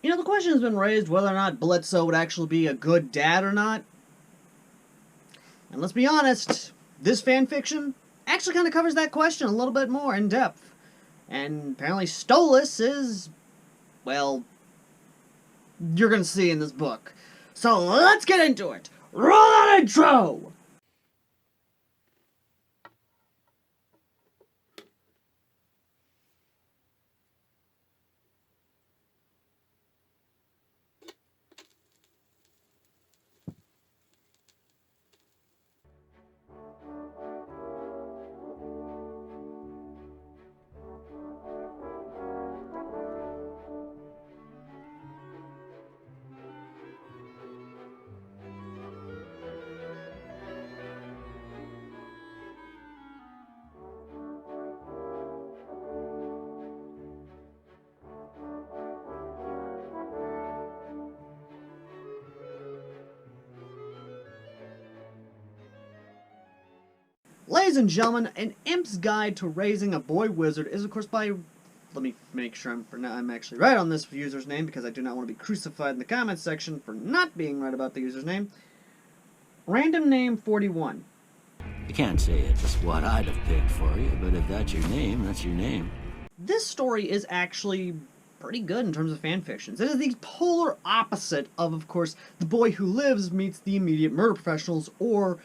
You know, the question has been raised whether or not Blitzo would actually be a good dad or not. And let's be honest, this fanfiction actually kind of covers that question a little bit more in depth. And apparently Stolas is, well, you're gonna see in this book. So let's get into it! Roll that intro! Ladies and gentlemen, an Imp's Guide to Raising a Boy Wizard is, of course, by... Let me make sure I'm actually right on this user's name, because I do not want to be crucified in the comments section for not being right about the user's name. Random Name 41. I can't say it's what I'd have picked for you, but if that's your name, that's your name. This story is actually pretty good in terms of fanfictions. It is the polar opposite of course, The Boy Who Lives meets The Immediate Murder Professionals, or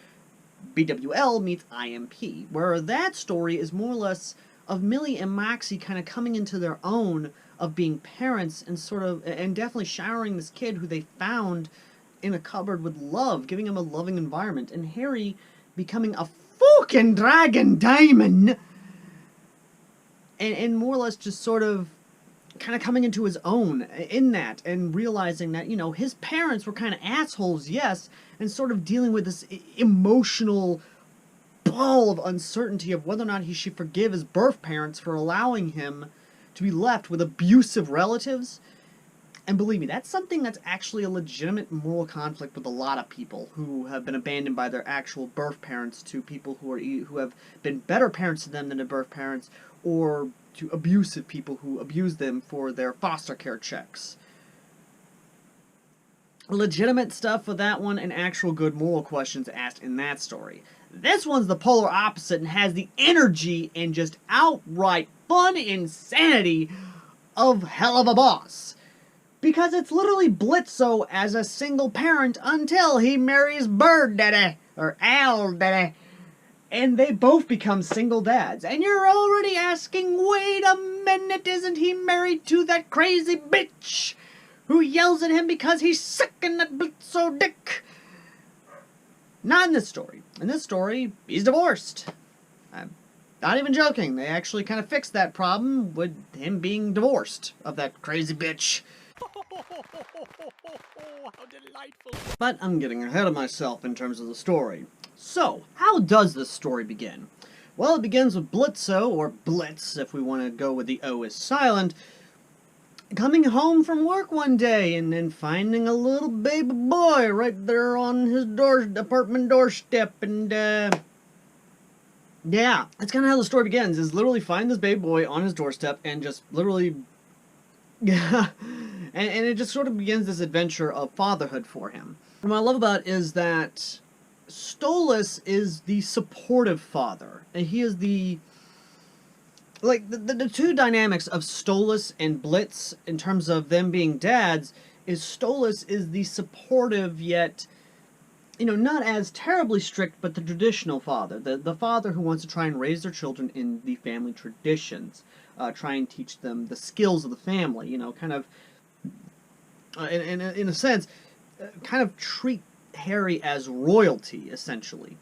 BWL meets IMP, where that story is more or less of Millie and Moxie kind of coming into their own of being parents and definitely showering this kid who they found in a cupboard with love, giving him a loving environment, and Harry becoming a fucking dragon diamond, and more or less just sort of kind of coming into his own in that, and realizing that, you know, his parents were kind of assholes, yes, and sort of dealing with this emotional ball of uncertainty of whether or not he should forgive his birth parents for allowing him to be left with abusive relatives. And believe me, that's something that's actually a legitimate moral conflict with a lot of people who have been abandoned by their actual birth parents to people who have been better parents to them than their birth parents, or to abusive people who abuse them for their foster care checks. Legitimate stuff with that one, and actual good moral questions asked in that story. This one's the polar opposite and has the energy and just outright fun insanity of Hell of a Boss. Because it's literally Blitzo as a single parent until he marries Bird Daddy, or Owl Daddy, and they both become single dads. And you're already asking, wait a minute, isn't he married to that crazy bitch who yells at him because he's sucking that Blitzo dick? Not in this story. In this story, he's divorced. I'm not even joking. They actually kind of fixed that problem with him being divorced of that crazy bitch. How delightful. But I'm getting ahead of myself in terms of the story. So, how does this story begin? Well, it begins with Blitzo, or Blitz if we want to go with the O is silent, coming home from work one day and then finding a little baby boy right there on his apartment doorstep, and yeah, that's kind of how the story begins, is literally find this baby boy on his doorstep and just literally, yeah, and it just sort of begins this adventure of fatherhood for him. And what I love about it is that Stolas is the supportive father, and he is the, like, the two dynamics of Stolas and Blitz in terms of them being dads is Stolas is the supportive yet, you know, not as terribly strict, but the traditional father, the father who wants to try and raise their children in the family traditions, try and teach them the skills of the family, you know, kind of, in a sense, kind of treat Harry as royalty, essentially,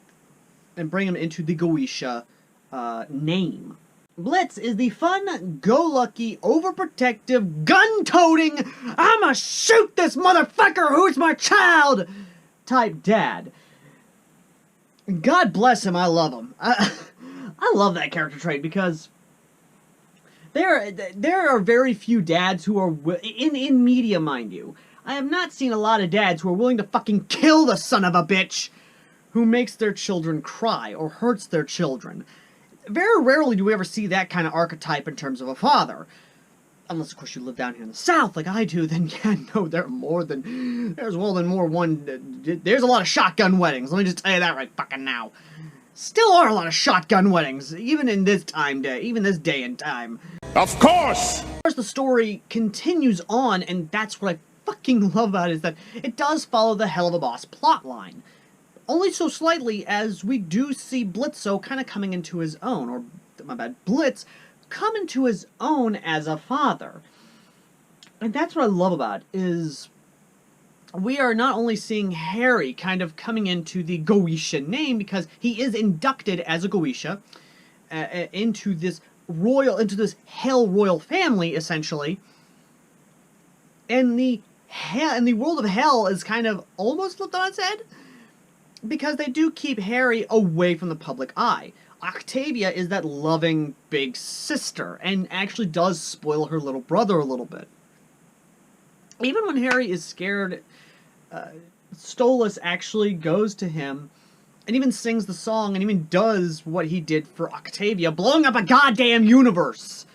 and bring him into the Goetia name. Blitz is the fun-go-lucky, overprotective, gun-toting, I'ma shoot this motherfucker who's my child type dad. God bless him, I love him. I love that character trait, because there are very few dads who are, in media, mind you, I have not seen a lot of dads who are willing to fucking kill the son of a bitch who makes their children cry or hurts their children. Very rarely do we ever see that kind of archetype in terms of a father. Unless, of course, you live down here in the South like I do, then yeah, no, there's more than one. There's a lot of shotgun weddings. Let me just tell you that right fucking now. Still are a lot of shotgun weddings, even in this even this day and time. Of course! Of course, the story continues on, and that's what I fucking love about it, is that it does follow the Hell of a Boss plotline. Only so slightly, as we do see Blitzo kind of coming into his own, or, my bad, Blitz come into his own as a father. And that's what I love about it, is we are not only seeing Harry kind of coming into the Goetia name, because he is inducted as a Goetia into this Hell Royal family, essentially. And the world of Hell is kind of almost flipped on its head, because they do keep Harry away from the public eye. Octavia is that loving big sister, and actually does spoil her little brother a little bit. Even when Harry is scared, Stolas actually goes to him and even sings the song and even does what he did for Octavia, blowing up a goddamn universe,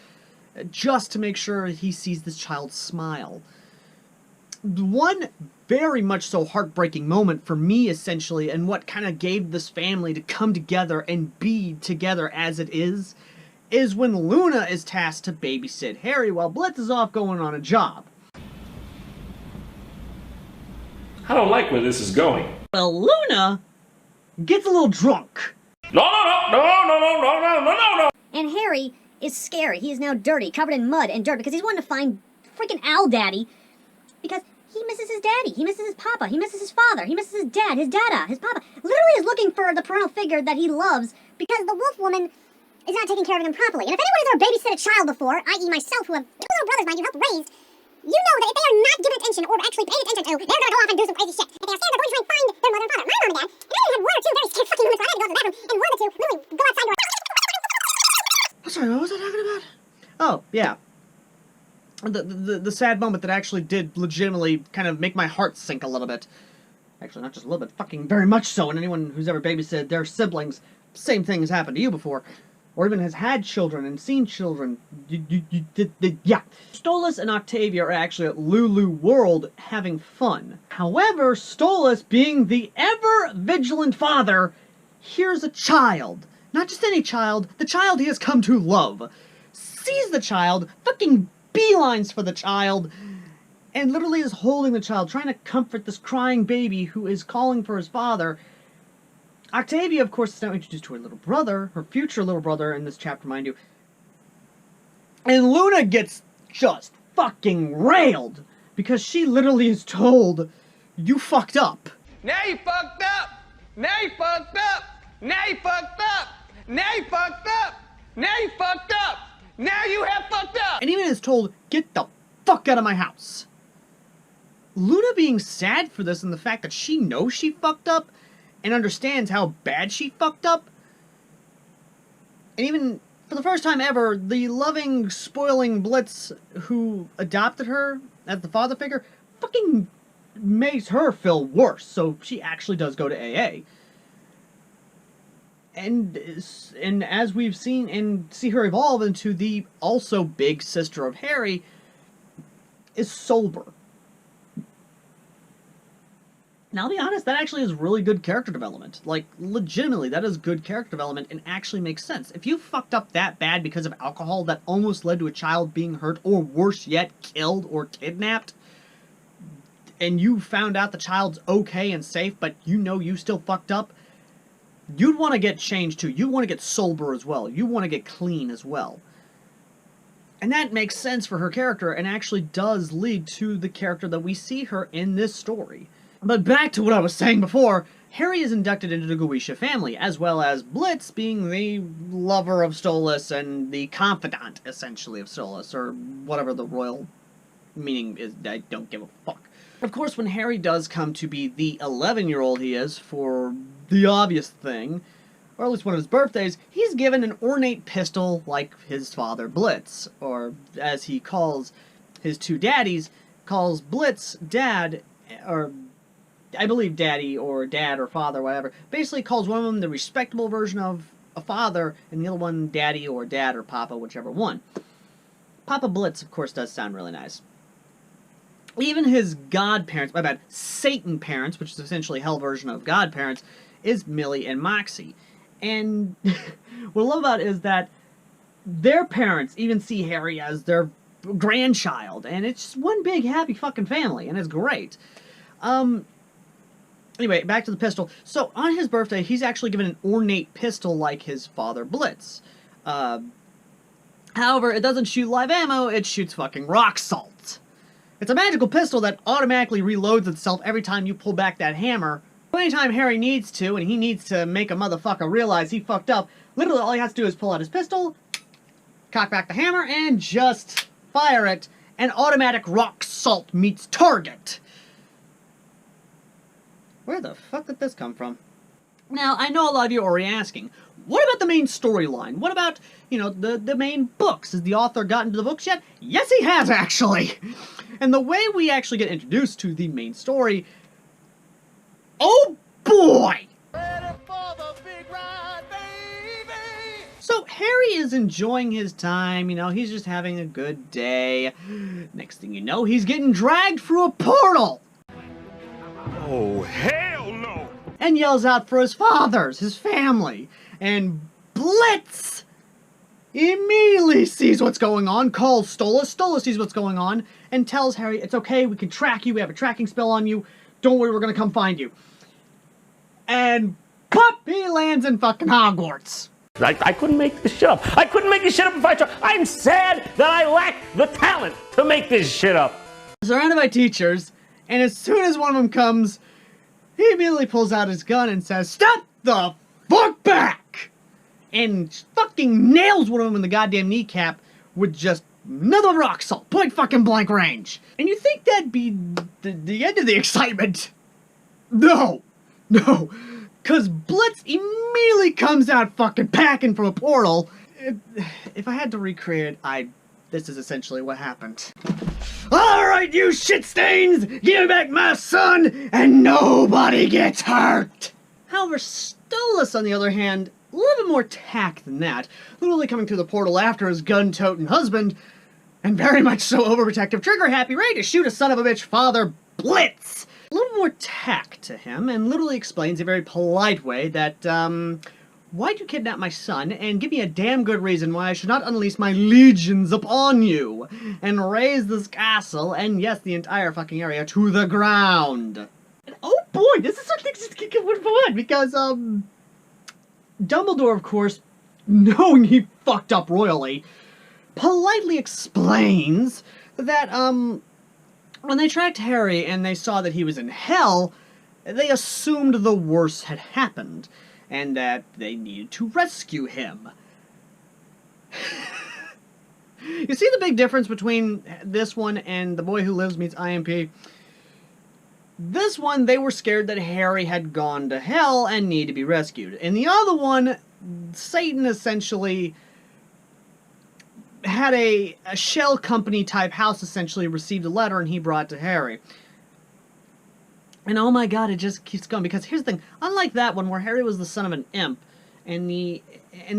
just to make sure he sees this child smile. One very much so heartbreaking moment for me, essentially, and what kind of gave this family to come together and be together as it is when Luna is tasked to babysit Harry while Blitz is off going on a job. I don't like where this is going. Well, Luna gets a little drunk. No. And Harry is scared. He is now dirty, covered in mud and dirt, because he's wanting to find freaking OWL Daddy, because he misses his daddy, he misses his papa, he misses his father, he misses his dad, his dada, his papa. Literally is looking for the parental figure that he loves, because the wolf woman is not taking care of him properly. And if anyone has ever babysat a child before, i.e. myself, who have two little brothers, mind you, helped raise, you know that if they are not giving attention or actually paying attention to, they're going to go off and do some crazy shit. If they are scared, they're going to try and find their mother and father. My mom and dad, and I only had one or two very scared fucking moments where I had to go to the bathroom, and one of the two literally go outside door. I'm sorry, what was I talking about? Oh, yeah. The sad moment that actually did legitimately kind of make my heart sink a little bit. Actually, not just a little bit, fucking very much so. And anyone who's ever babysitted their siblings, same thing has happened to you before. Or even has had children and seen children. Yeah. Stolas and Octavia are actually at Lulu World having fun. However, Stolas, being the ever-vigilant father, hears a child. Not just any child, the child he has come to love. Sees the child, fucking beelines for the child, and literally is holding the child, trying to comfort this crying baby who is calling for his father. Octavia, of course, is now introduced to her little brother, her future little brother in this chapter, mind you. And Luna gets just fucking railed, because she literally is told, you fucked up. Now you fucked up! Now you fucked up! Now you fucked up! Now you fucked up! Now you fucked up! Now you have fucked up! And even is told, get the fuck out of my house. Luna being sad for this and the fact that she knows she fucked up and understands how bad she fucked up. And even, for the first time ever, the loving, spoiling Blitz who adopted her as the father figure fucking makes her feel worse, so she actually does go to AA. And as we've seen and see her evolve into the also big sister of Harry, is sober. Now, I'll be honest, that actually is really good character development. Like, legitimately, that is good character development and actually makes sense. If you fucked up that bad because of alcohol that almost led to a child being hurt, or worse yet, killed or kidnapped, and you found out the child's okay and safe, but you know you still fucked up, you'd want to get changed too. You want to get sober as well. You want to get clean as well. And that makes sense for her character and actually does lead to the character that we see her in this story. But back to what I was saying before, Harry is inducted into the Goetia family, as well as Blitz being the lover of Stolas and the confidant, essentially, of Stolas, or whatever the royal meaning is. I don't give a fuck. Of course, when Harry does come to be the 11-year-old he is, for the obvious thing, or at least one of his birthdays, he's given an ornate pistol like his father Blitz, or as he calls his two daddies, calls Blitz dad, or I believe daddy, or dad, or father, whatever. Basically calls one of them the respectable version of a father, and the other one daddy, or dad, or papa, whichever one. Papa Blitz, of course, does sound really nice. Even his godparents, my bad, Satan parents, which is essentially hell version of godparents, is Millie and Moxie. And what I love about it is that their parents even see Harry as their grandchild, and it's just one big happy fucking family, and it's great. Anyway, back to the pistol. So, on his birthday, he's actually given an ornate pistol like his father Blitz. However, it doesn't shoot live ammo, it shoots fucking rock salt. It's a magical pistol that automatically reloads itself every time you pull back that hammer. Anytime Harry needs to, and he needs to make a motherfucker realize he fucked up, literally all he has to do is pull out his pistol, cock back the hammer, and just fire it, and automatic rock salt meets target. Where the fuck did this come from? Now, I know a lot of you are already asking, what about the main storyline? What about, you know, the main books? Has the author gotten to the books yet? Yes, he has, actually! And the way we actually get introduced to the main story... Oh, boy! Ready for the big ride, baby! So, Harry is enjoying his time, you know, he's just having a good day. Next thing you know, he's getting dragged through a portal! Oh, hell no! And yells out for his fathers, his family. And Blitz immediately sees what's going on, calls Stolas. Stolas sees what's going on, and tells Harry, it's okay, we can track you, we have a tracking spell on you, don't worry, we're gonna come find you. And pop, he lands in fucking Hogwarts. I couldn't make this shit up. I couldn't make this shit up if I tried. I'm sad that I lack the talent to make this shit up. Surrounded by teachers, and as soon as one of them comes, he immediately pulls out his gun and says, "Stop the fuck back!" And fucking nails one of them in the goddamn kneecap with just another rock salt, point fucking blank range. And you think that'd be the end of the excitement? No, no, because Blitz immediately comes out fucking packing from a portal. If I had to recreate it, this is essentially what happened. Alright, you shit stains! Give me back my son, and nobody gets hurt! However, Stolas, on the other hand, a little bit more tact than that, literally coming through the portal after his gun-toting husband, and very much so overprotective, trigger-happy, ready to shoot a son of a bitch father, Blitz! A little more tact to him, and literally explains in a very polite way that, why'd you kidnap my son, and give me a damn good reason why I should not unleash my legions upon you, and raise this castle, and yes, the entire fucking area, to the ground. And oh boy, this is something just getting fun, because, Dumbledore, of course, knowing he fucked up royally, politely explains that, when they tracked Harry and they saw that he was in hell, they assumed the worst had happened, and that they needed to rescue him. You see the big difference between this one and The Boy Who Lives meets IMP? This one, they were scared that Harry had gone to hell and needed to be rescued. In the other one, Satan essentially had a shell company type house essentially received a letter and he brought it to Harry. And oh my god, it just keeps going, because here's the thing, unlike that one where Harry was the son of an imp and the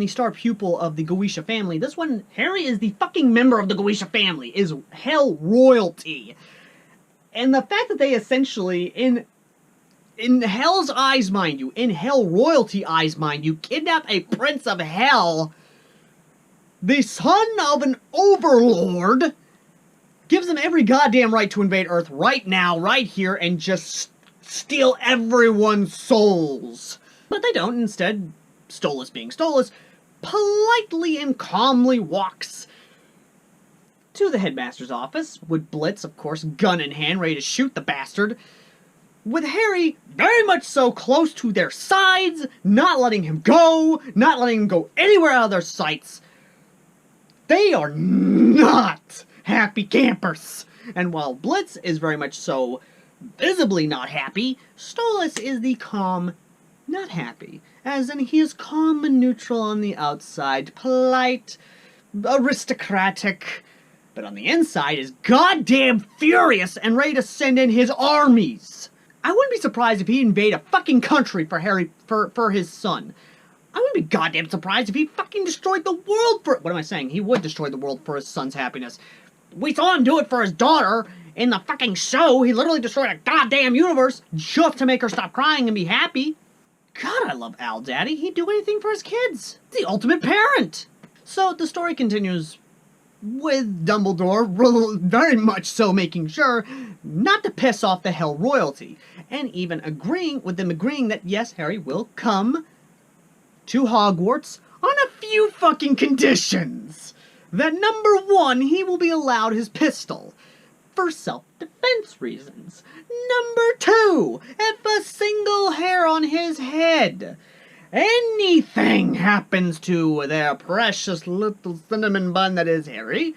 star pupil of the Goetia family, this one, Harry is the fucking member of the Goetia family, is hell royalty. And the fact that they essentially, in hell's eyes, mind you, in hell royalty eyes, mind you, kidnap a prince of hell, the son of an overlord, gives them every goddamn right to invade Earth right now, right here, and just steal everyone's souls. But they don't. Instead, Stolas being Stolas, politely and calmly walks to the headmaster's office, with Blitz, of course, gun in hand, ready to shoot the bastard, with Harry very much so close to their sides, not letting him go, not letting him go anywhere out of their sights. They are not happy campers. And while Blitz is very much so visibly not happy, Stolas is the calm, not happy. As in, he is calm and neutral on the outside, polite, aristocratic, but on the inside is goddamn furious and ready to send in his armies. I wouldn't be surprised if he invaded a fucking country for Harry, for his son. I wouldn't be goddamn surprised if he fucking destroyed the world for... What am I saying? He would destroy the world for his son's happiness. We saw him do it for his daughter in the fucking show. He literally destroyed a goddamn universe just to make her stop crying and be happy. God, I love OWL Daddy. He'd do anything for his kids. The ultimate parent. So the story continues with Dumbledore very much so making sure not to piss off the Hell royalty. And even agreeing that yes, Harry will come to Hogwarts on a few fucking conditions. That number one, he will be allowed his pistol for self-defense reasons. Number two, if a single hair on his head, anything happens to their precious little cinnamon bun that is Harry,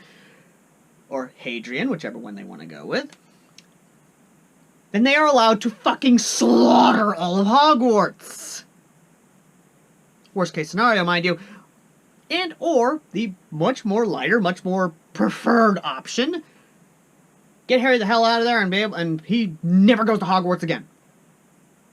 or Hadrian, whichever one they want to go with, then they are allowed to fucking slaughter all of Hogwarts. Worst case scenario, mind you. And or the much more lighter, much more preferred option, get Harry the hell out of there and he never goes to Hogwarts again.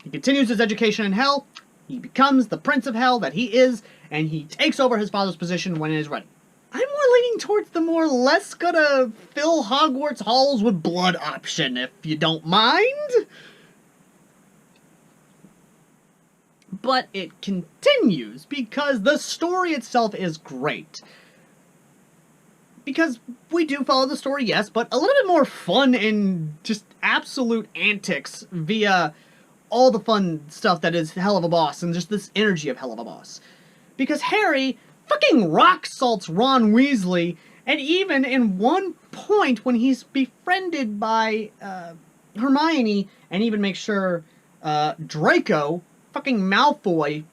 He continues his education in Hell, he becomes the Prince of Hell that he is, and he takes over his father's position when it is ready. I'm more leaning towards the more less gonna fill Hogwarts halls with blood option, if you don't mind. But it continues because the story itself is great. Because we do follow the story, yes, but a little bit more fun and just absolute antics via all the fun stuff that is Hell of a Boss and just this energy of Hell of a Boss. Because Harry fucking rock salts Ron Weasley, and even in one point when he's befriended by Hermione, and even makes sure Draco, fucking Malfoy,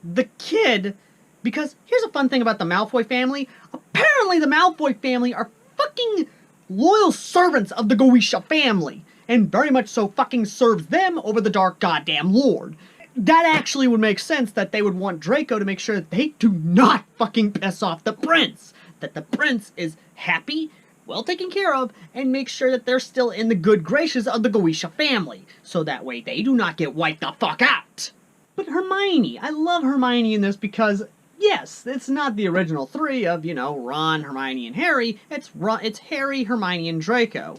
the kid, because here's a fun thing about the Malfoy family. Apparently the Malfoy family are fucking loyal servants of the Goetia family, and very much so fucking serves them over the Dark Goddamn Lord. That actually would make sense that they would want Draco to make sure that they do not fucking piss off the prince. That the prince is happy, well taken care of, and make sure that they're still in the good graces of the Goetia family, so that way they do not get wiped the fuck out. But Hermione, I love Hermione in this because, yes, it's not the original three of, you know, Ron, Hermione, and Harry. It's Harry, Hermione, and Draco.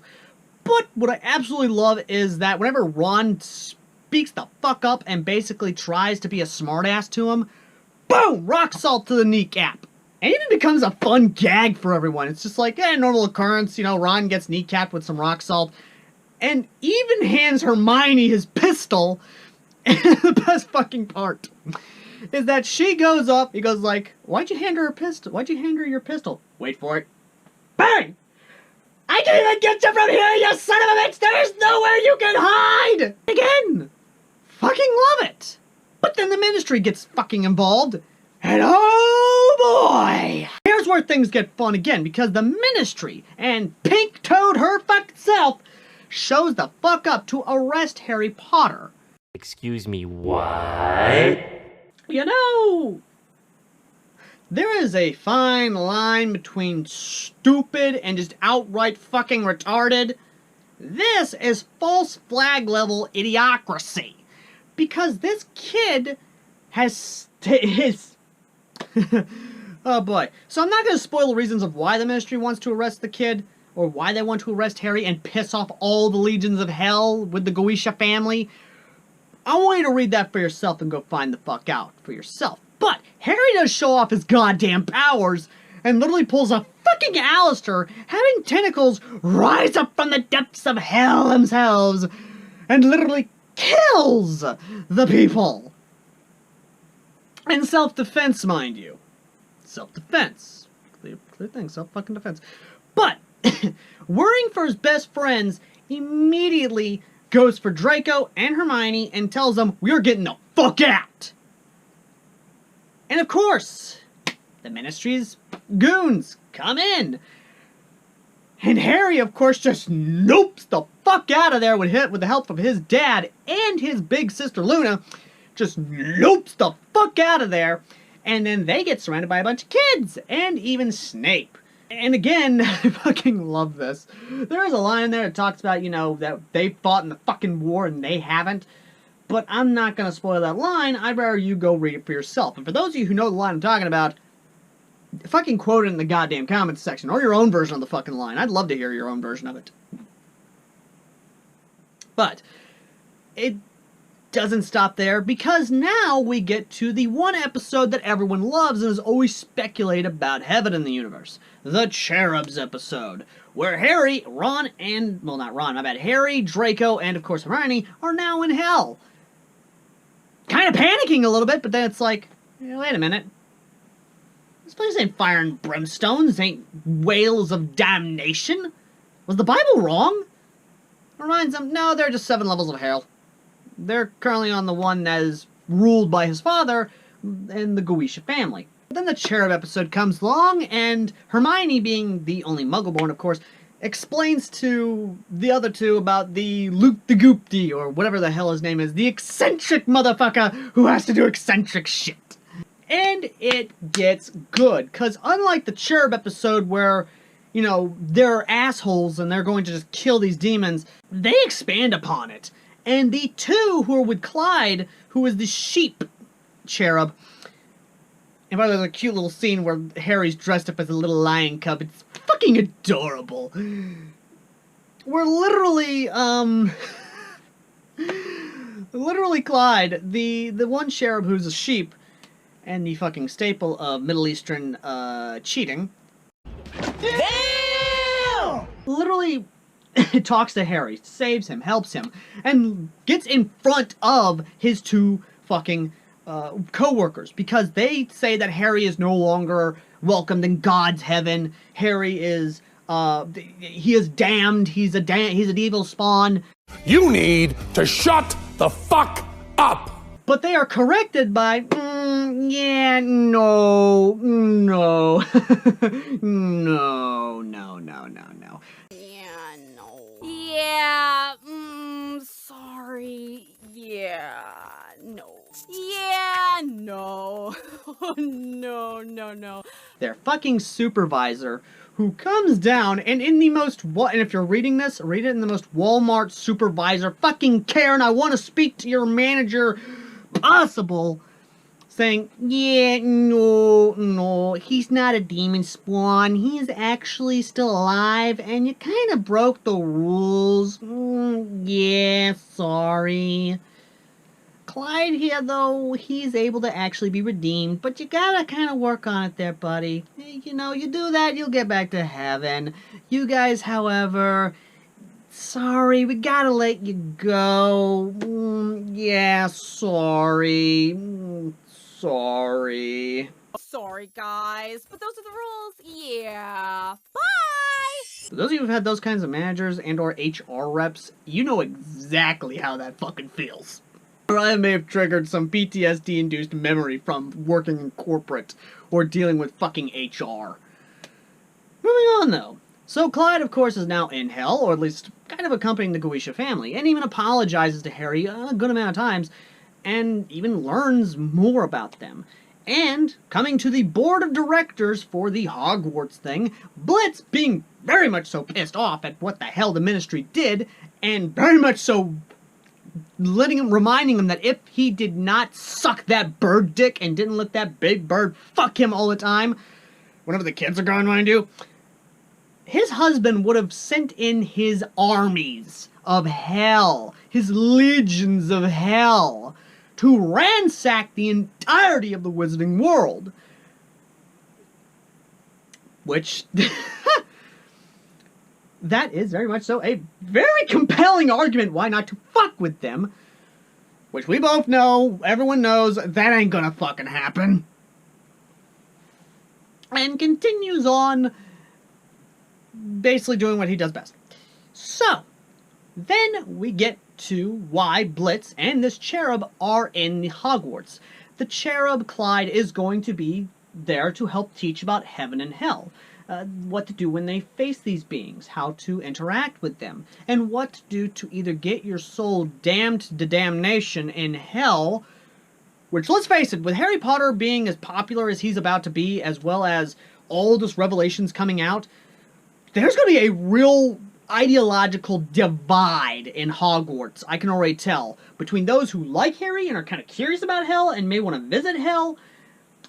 But what I absolutely love is that whenever Ron speaks the fuck up and basically tries to be a smartass to him, boom, rock salt to the kneecap. And it even becomes a fun gag for everyone. It's just like, normal occurrence, you know, Ron gets kneecapped with some rock salt, and even hands Hermione his pistol. And the best fucking part is that she goes up, he goes like, why'd you hand her a pistol? Why'd you hand her your pistol? Wait for it. Bang! I can't even get you from here, you son of a bitch! There's nowhere you can hide! Again! Fucking love it! But then the Ministry gets fucking involved, and oh boy! Here's where things get fun again, because the Ministry and Pink Toad her fucking self shows the fuck up to arrest Harry Potter. Excuse me, what? You know, there is a fine line between stupid and just outright fucking retarded. This is false flag level idiocracy. Because this kid has oh boy. So I'm not going to spoil the reasons of why the Ministry wants to arrest the kid, or why they want to arrest Harry and piss off all the legions of hell with the Goetia family. I want you to read that for yourself and go find the fuck out for yourself. But Harry does show off his goddamn powers and literally pulls a fucking Alistair, having tentacles rise up from the depths of hell themselves, and literally kills the people. In self-defense, mind you. Self-defense. Clear thing, self-fucking-defense. But, worrying for his best friends, immediately goes for Draco and Hermione and tells them, we're getting the fuck out! And of course, the Ministry's goons come in. And Harry, of course, just nopes the fuck out of there with the help of his dad and his big sister Luna. Just nopes the fuck out of there. And then they get surrounded by a bunch of kids, and even Snape. And again, I fucking love this. There is a line in there that talks about, you know, that they fought in the fucking war and they haven't. but I'm not going to spoil that line. I'd rather you go read it for yourself. And for those of you who know the line I'm talking about, fucking quote it in the goddamn comments section, or your own version of the fucking line. I'd love to hear your own version of it. But it doesn't stop there, because now we get to the one episode that everyone loves and is always speculated about heaven in the universe. The Cherubs episode, where Harry, Ron, and, well, not Ron, Harry, Draco, and of course Hermione are now in hell. Kind of panicking a little bit, but then it's like, wait a minute. This place ain't fire and brimstone, this ain't whales of damnation. Was the Bible wrong? Reminds them, no, they're just 7 levels of hell. They're currently on the one that is ruled by his father and the Goetia family. But then the Cherub episode comes along, and Hermione, being the only Muggle-born, of course, explains to the other two about the Luke the Goopty, or whatever the hell his name is, the eccentric motherfucker who has to do eccentric shit. And it gets good, because unlike the Cherub episode where, you know, they're assholes and they're going to just kill these demons, they expand upon it. And the two who are with Clyde, who is the sheep cherub, and by the way, there's a cute little scene where Harry's dressed up as a little lion cub. It's fucking adorable. We're literally, literally Clyde, the one cherub who's a sheep, and the fucking staple of Middle Eastern, cheating. Damn! Literally talks to Harry, saves him, helps him, and gets in front of his two fucking co-workers, because they say that Harry is no longer welcomed in God's heaven. Harry is, he is damned, he's an evil spawn. You need to shut the fuck up! But they are corrected by, yeah, no, no, no, no, no, no, no. Yeah, no. Yeah, sorry. Yeah, no. Yeah, no. No, no, no. Their fucking supervisor, who comes down and in the most, and if you're reading this, read it in the most Walmart supervisor fucking Karen, I want to speak to your manager possible, saying, yeah, no, he's not a demon spawn, he's actually still alive, and you kind of broke the rules. Yeah, sorry. Clyde here, though, he's able to actually be redeemed, but you gotta kind of work on it there, buddy. You know, you do that, you'll get back to heaven. You guys, however, sorry, we gotta let you go. Yeah, sorry. Sorry. Sorry, guys, but those are the rules. Yeah. Bye! For those of you who've had those kinds of managers and or HR reps, you know exactly how that fucking feels. Or I may have triggered some PTSD-induced memory from working in corporate or dealing with fucking HR. Moving on, though. So Clyde, of course, is now in hell, or at least kind of accompanying the Goetia family, and even apologizes to Harry a good amount of times, and even learns more about them. And, coming to the board of directors for the Hogwarts thing, Blitz, being very much so pissed off at what the hell the Ministry did, and very much so reminding him that if he did not suck that bird dick and didn't let that big bird fuck him all the time, whenever the kids are going, mind you, his husband would have sent in his armies of hell, his legions of hell, to ransack the entirety of the wizarding world. Which, that is very much so a very compelling argument why not to fuck with them. Which we both know, everyone knows, that ain't gonna fucking happen. And continues on basically doing what he does best. So, then we get to why Blitz and this cherub are in the Hogwarts. The cherub, Clyde, is going to be there to help teach about heaven and hell. What to do when they face these beings, how to interact with them, and what to do to either get your soul damned to damnation in hell, which, let's face it, with Harry Potter being as popular as he's about to be, as well as all this revelations coming out, there's going to be a real ideological divide in Hogwarts, I can already tell, between those who like Harry and are kind of curious about hell and may want to visit hell,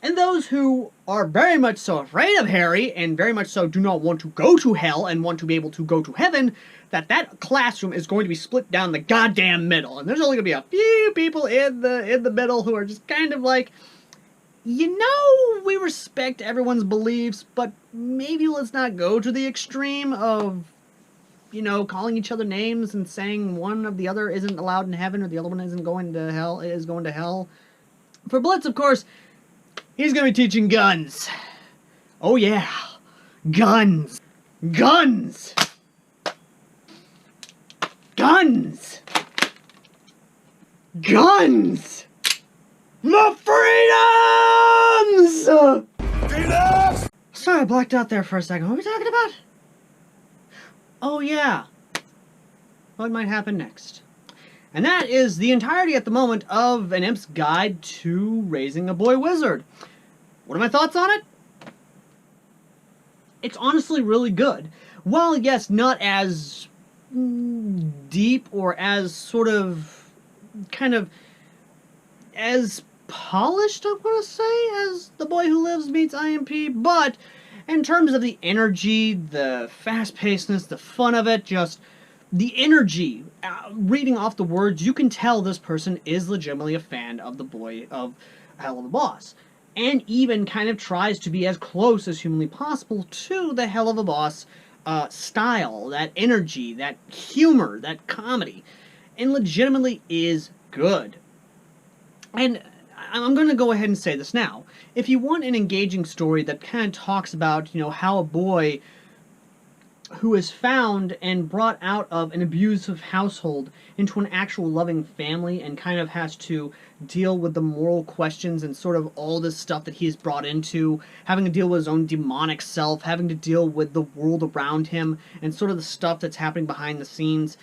and those who are very much so afraid of Harry and very much so do not want to go to hell and want to be able to go to heaven, that classroom is going to be split down the goddamn middle. And there's only going to be a few people in the middle who are just kind of like, you know, we respect everyone's beliefs, but maybe let's not go to the extreme of, you know, calling each other names and saying one of the other isn't allowed in heaven or the other one isn't going to hell, is going to hell. For Blitz, of course, he's going to be teaching guns. Oh yeah, guns. Guns. Guns. Guns. The freedoms! Sorry, I blacked out there for a second. What are we talking about? Oh yeah. What might happen next? And that is the entirety at the moment of an Imp's Guide to Raising a Boy Wizard. What are my thoughts on it? It's honestly really good. While, yes, not as deep or as sort of, kind of, as polished, I want to say, as The Boy Who Lives meets IMP, but in terms of the energy, the fast-pacedness, the fun of it, just the energy, reading off the words, you can tell this person is legitimately a fan of the boy of Hell of a Boss. And even kind of tries to be as close as humanly possible to the Hell of a Boss style, that energy, that humor, that comedy. And legitimately is good. And I'm going to go ahead and say this now. If you want an engaging story that kind of talks about, you know, how a boy who is found and brought out of an abusive household into an actual loving family and kind of has to deal with the moral questions and sort of all this stuff that he's brought into, having to deal with his own demonic self, having to deal with the world around him, and sort of the stuff that's happening behind the scenes,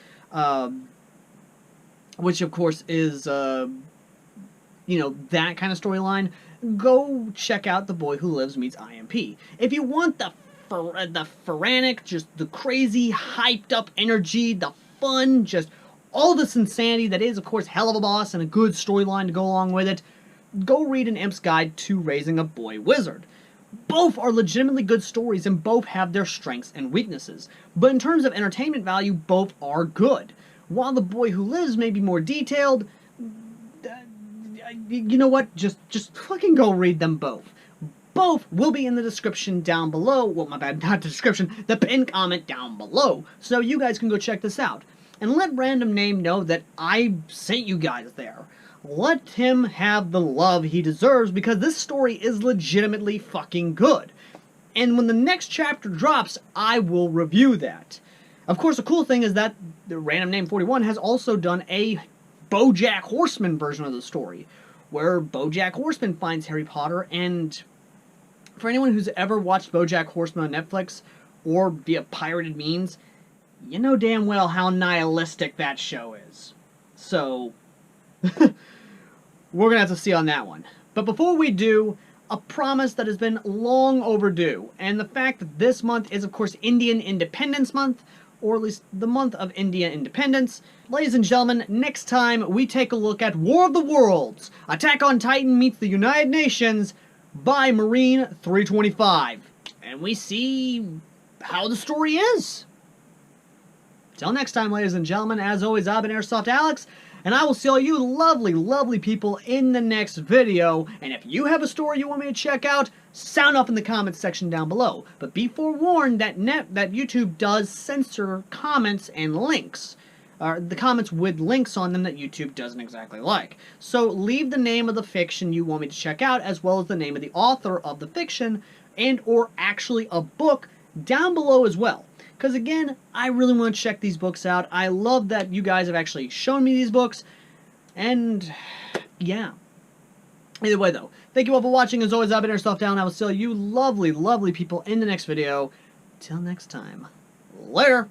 which of course is, you know, that kind of storyline. Go check out The Boy Who Lives meets IMP. If you want the frantic, just the crazy, hyped up energy, the fun, just all this insanity that is, of course, Hell of a Boss and a good storyline to go along with it, go read An Imp's Guide to Raising a Boy Wizard. Both are legitimately good stories and both have their strengths and weaknesses. But in terms of entertainment value, both are good. While The Boy Who Lives may be more detailed, you know what? Just fucking go read them both. Both will be in the description down below. Well, my bad, not the description, the pinned comment down below. So you guys can go check this out. And let Random Name know that I sent you guys there. Let him have the love he deserves, because this story is legitimately fucking good. And when the next chapter drops, I will review that. Of course, the cool thing is that the Random Name 41 has also done a BoJack Horseman version of the story, where BoJack Horseman finds Harry Potter, and for anyone who's ever watched BoJack Horseman on Netflix, or via pirated means, you know damn well how nihilistic that show is. So, we're gonna have to see on that one. But before we do, a promise that has been long overdue, and the fact that this month is, of course, Indian Independence Month, or at least the month of Indian Independence. Ladies and gentlemen, next time we take a look at War of the Worlds, Attack on Titan meets the United Nations by Marine 325. And we see how the story is. Till next time, ladies and gentlemen, as always, I've been Airsoft Alex, and I will see all you lovely, lovely people in the next video. And if you have a story you want me to check out, sound off in the comments section down below. But be forewarned that YouTube does censor comments and links. The comments with links on them that YouTube doesn't exactly like. So leave the name of the fiction you want me to check out, as well as the name of the author of the fiction, and or actually a book down below as well. Because again, I really want to check these books out. I love that you guys have actually shown me these books. And yeah. Either way though, thank you all for watching. As always, I've been Airsoft Down. I will see you lovely, lovely people in the next video. Till next time. Later!